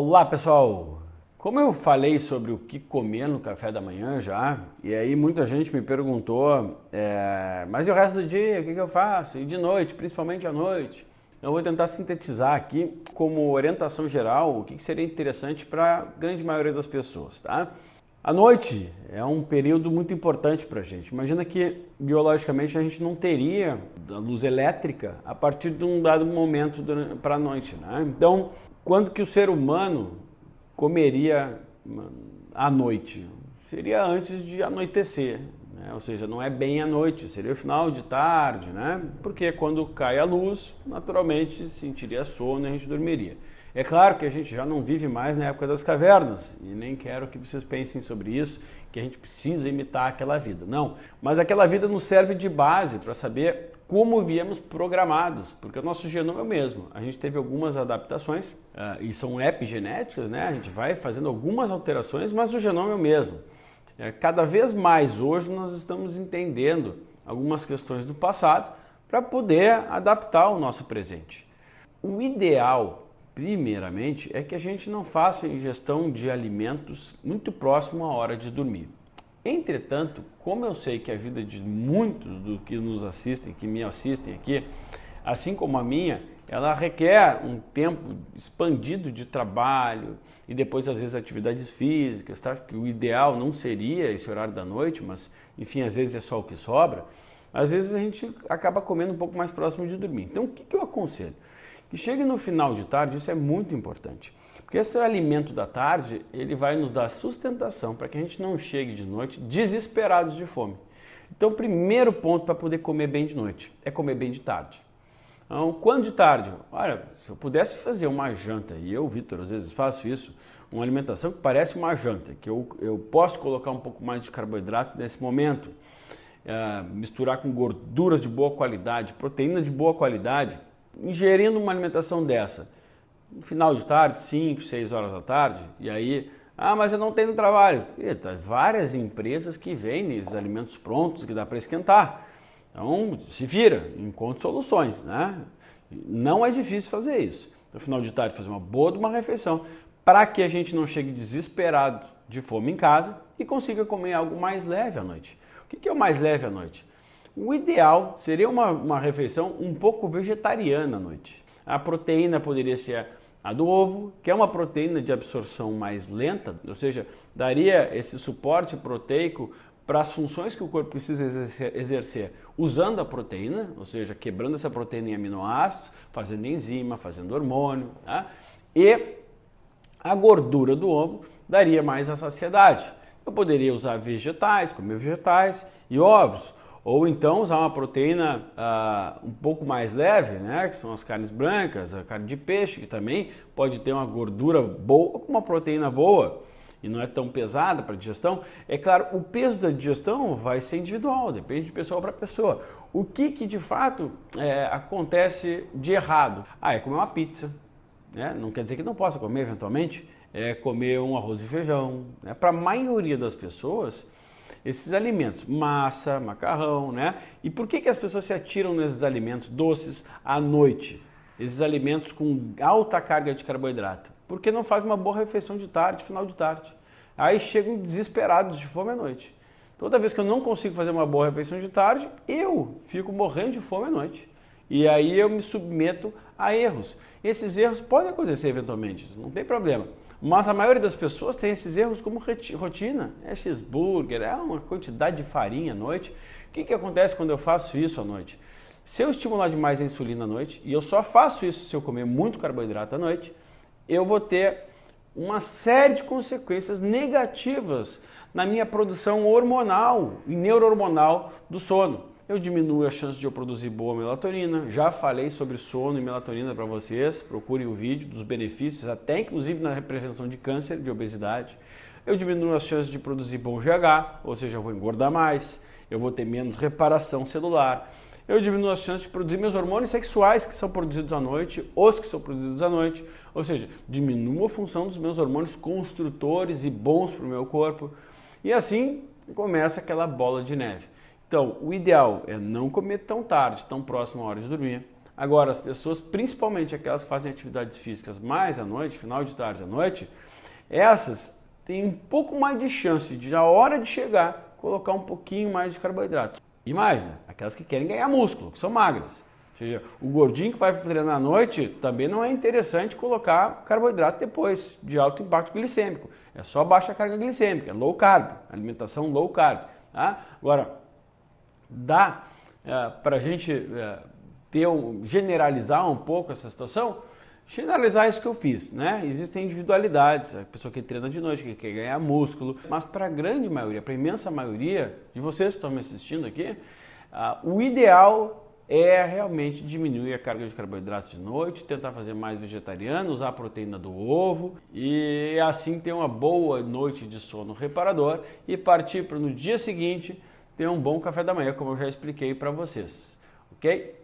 Olá pessoal, como eu falei sobre o que comer no café da manhã já, e aí muita gente me perguntou, mas e o resto do dia, o que eu faço? E de noite, principalmente à noite? Eu vou tentar sintetizar aqui como orientação geral o que seria interessante para a grande maioria das pessoas, tá? A noite é um período muito importante para a gente. Imagina que biologicamente a gente não teria a luz elétrica a partir de um dado momento para a noite, né? Então, quando que o ser humano comeria à noite? Seria antes de anoitecer, né? Ou seja, não é bem à noite, seria o final de tarde, né? Porque quando cai a luz, naturalmente sentiria sono e a gente dormiria. É claro que a gente já não vive mais na época das cavernas e nem quero que vocês pensem sobre isso, que a gente precisa imitar aquela vida. Não, mas aquela vida nos serve de base para saber como viemos programados, porque o nosso genoma é o mesmo. A gente teve algumas adaptações e são epigenéticas, né? A gente vai fazendo algumas alterações, mas o genoma é o mesmo. Cada vez mais hoje nós estamos entendendo algumas questões do passado para poder adaptar o nosso presente. O ideal, primeiramente, é que a gente não faça ingestão de alimentos muito próximo à hora de dormir. Entretanto, como eu sei que a vida de muitos do que nos assistem, que me assistem aqui, assim como a minha, ela requer um tempo expandido de trabalho e depois às vezes atividades físicas, tá? Que o ideal não seria esse horário da noite, mas enfim, às vezes é só o que sobra. Às vezes a gente acaba comendo um pouco mais próximo de dormir. Então o que eu aconselho? Que chegue no final de tarde, isso é muito importante, porque esse alimento da tarde, ele vai nos dar sustentação para que a gente não chegue de noite desesperados de fome. Então, o primeiro ponto para poder comer bem de noite é comer bem de tarde. Então, quando de tarde? Olha, se eu pudesse fazer uma janta, e eu, Vitor, às vezes faço isso, uma alimentação que parece uma janta, que eu posso colocar um pouco mais de carboidrato nesse momento, misturar com gorduras de boa qualidade, proteína de boa qualidade, ingerindo uma alimentação dessa, no final de tarde, 5, 6 horas da tarde, e aí, mas eu não tenho trabalho. Eita, várias empresas que vendem esses alimentos prontos que dá para esquentar. Então, se vira, encontre soluções, né? Não é difícil fazer isso. No final de tarde, fazer uma boa de uma refeição, para que a gente não chegue desesperado de fome em casa e consiga comer algo mais leve à noite. O que é o mais leve à noite? O ideal seria uma refeição um pouco vegetariana à noite. A proteína poderia ser a do ovo, que é uma proteína de absorção mais lenta, ou seja, daria esse suporte proteico para as funções que o corpo precisa exercer usando a proteína, ou seja, quebrando essa proteína em aminoácidos, fazendo enzima, fazendo hormônio, tá? E a gordura do ovo daria mais a saciedade. Eu poderia usar vegetais, comer vegetais e ovos. Ou então usar uma proteína um pouco mais leve, né, que são as carnes brancas, a carne de peixe, que também pode ter uma gordura boa, com uma proteína boa e não é tão pesada para a digestão. É claro, o peso da digestão vai ser individual, depende de pessoa para pessoa. O que de fato acontece de errado? É comer uma pizza, né? Não quer dizer que não possa comer eventualmente, é comer um arroz e feijão, né? Para a maioria das pessoas, esses alimentos, massa, macarrão, né? E por que as pessoas se atiram nesses alimentos doces à noite? Esses alimentos com alta carga de carboidrato? Porque não fazem uma boa refeição de tarde, final de tarde. Aí chegam desesperados de fome à noite. Toda vez que eu não consigo fazer uma boa refeição de tarde, eu fico morrendo de fome à noite. E aí eu me submeto a erros. Esses erros podem acontecer eventualmente, não tem problema. Mas a maioria das pessoas tem esses erros como rotina. É cheeseburger, é uma quantidade de farinha à noite. O que acontece quando eu faço isso à noite? Se eu estimular demais a insulina à noite, e eu só faço isso se eu comer muito carboidrato à noite, eu vou ter uma série de consequências negativas na minha produção hormonal e neurohormonal do sono. Eu diminuo a chance de eu produzir boa melatonina, já falei sobre sono e melatonina para vocês, procurem o vídeo dos benefícios, até inclusive na prevenção de câncer, de obesidade. Eu diminuo as chances de produzir bom GH, ou seja, eu vou engordar mais, eu vou ter menos reparação celular. Eu diminuo as chances de produzir meus hormônios sexuais que são produzidos à noite, os que são produzidos à noite, ou seja, diminuo a função dos meus hormônios construtores e bons para o meu corpo. E assim começa aquela bola de neve. Então, o ideal é não comer tão tarde, tão próximo à hora de dormir. Agora, as pessoas, principalmente aquelas que fazem atividades físicas mais à noite, final de tarde à noite, essas têm um pouco mais de chance de, na hora de chegar, colocar um pouquinho mais de carboidrato. E mais, né? Aquelas que querem ganhar músculo, que são magras. Ou seja, o gordinho que vai treinar à noite, também não é interessante colocar carboidrato depois, de alto impacto glicêmico. É só baixa carga glicêmica, low carb, alimentação low carb. Tá? Agora, dá para a gente generalizar um pouco essa situação? Generalizar isso que eu fiz, né? Existem individualidades, a pessoa que treina de noite, que quer ganhar músculo, mas para a grande maioria, para a imensa maioria de vocês que estão me assistindo aqui, o ideal é realmente diminuir a carga de carboidratos de noite, tentar fazer mais vegetariano, usar a proteína do ovo e assim ter uma boa noite de sono reparador e partir para no dia seguinte ter um bom café da manhã, como eu já expliquei para vocês, ok?